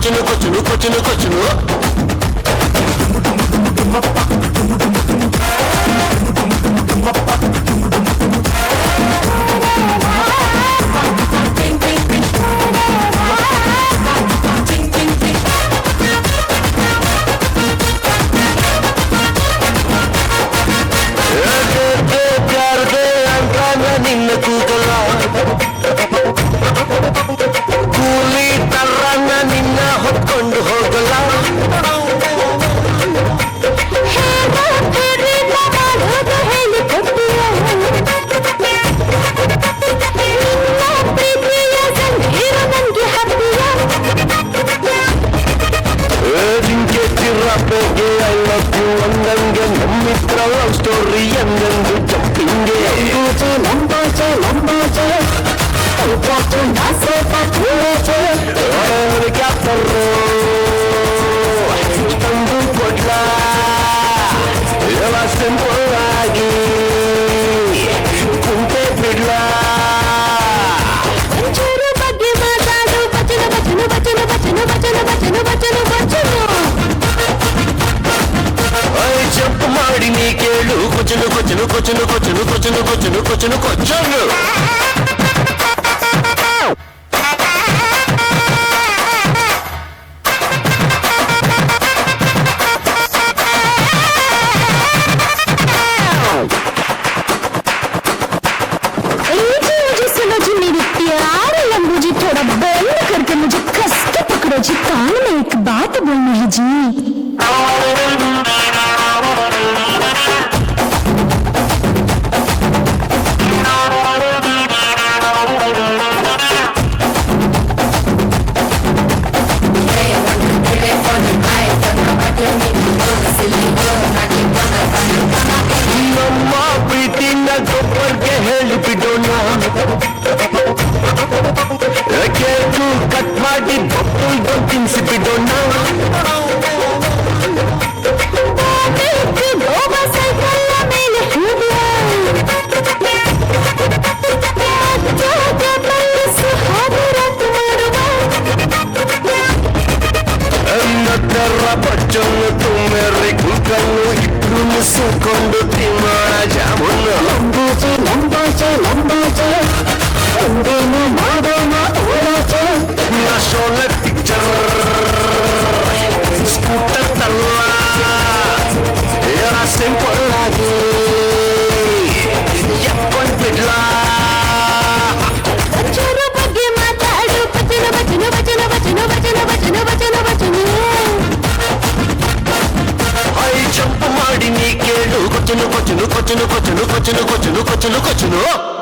ಕೊಚ್ಚುನು ಕೊಚ್ಚುನು ಕೊಚ್ಚುನು ಕೊಚ್ಚುನು ನಿನ್ನ ಕೂಗಲ ಕೂಲಿ ತರ್ರನ್ನ ನಿನ್ನ ಹೊತ್ಕೊಂಡು ಹೋಗಲ್ಲ ಜಿಂಕೆ ಚಿರ್ರಪ್ಪೆಗೆ ಐ ಲವ್ ಯು ಅಂದಂಗೆ ನಮ್ಮಿತ್ರ ಲವ್ ಸ್ಟೋರಿ ಎಂದೆಂದು ಜಪ್ಪಿಂಗೆ ತಂದು ಕೊಡ್ಲ ಸಿಂಪಲ್ ಆಗಿ ಕುಂಟೆ ಬಿಡ್ಲ ಬಗ್ಗೆ ಮಾತಾಡು ಬಚನ ಬಚನ ಬಚನ ಬಚನ ಬಚನ ಬಚನ ಬಚನ ಬಚನ ಜಂಪ್ ಮಾಡಿ ನೀ ಕೇಳು ಕೊಚ್ಚನು ಕೊಚ್ಚನು ಕೊಚ್ಚನು ಕೊಚ್ಚನು ಕೊಚ್ಚನು ಕೊಚ್ಚನು ಕೊಚ್ಚನು ಕೊಚ್ಚನು मुझे थोड़ा बंद करके मुझे कस के पकड़ो जी कान में एक बात बोलनी है जी ನಮ್ಮ ಪ್ರೀತಿನ ಗೊಬ್ಬರ್ಗೆ ಹೇಳಿ ಬಿಡೋಣ ಕೇಕು ಕಟ್ ಮಾಡಿ ಬೊಟ್ಟು ತಿನ್ಸಿ ಬಿಡೋಣ ಬಚ್ಚನ್ನು ತುಮ್ಮೆರಿ ಕುಕ್ಕನ್ನು ಇಬ್ರು ಮುಸಿಕೊಂಡು ತಿನ್ನೋಣ ಜಾಮೂನು ಶೋಲ ಪಿಕ್ಚರ್ ಸ್ಕೂಟರ್ ತಲ್ಲ ಸಿಂಪಲ್ ಆಗಿ ಎಪ್ಕೊಂಡು ಬಿಡ್ಲ ಬಗ್ಗೆ ಮಾತಾಡು ಬಚನ ಬಚನ ಬಚನ ಬಚನ ಬಚನ ಬಚನ ಬಚನ ಬಚನ ಜಂಪ್ ಮಾಡಿ ನೀ ಕೇಳು ಕೊಚ್ಚನು ಕೊಚ್ಚನು ಕೊಚ್ಚನು ಕೊಚ್ಚನು ಕೊಚ್ಚನು ಕೊಚ್ಚನು ಕೊಚ್ಚನು ಕೊಚ್ಚನು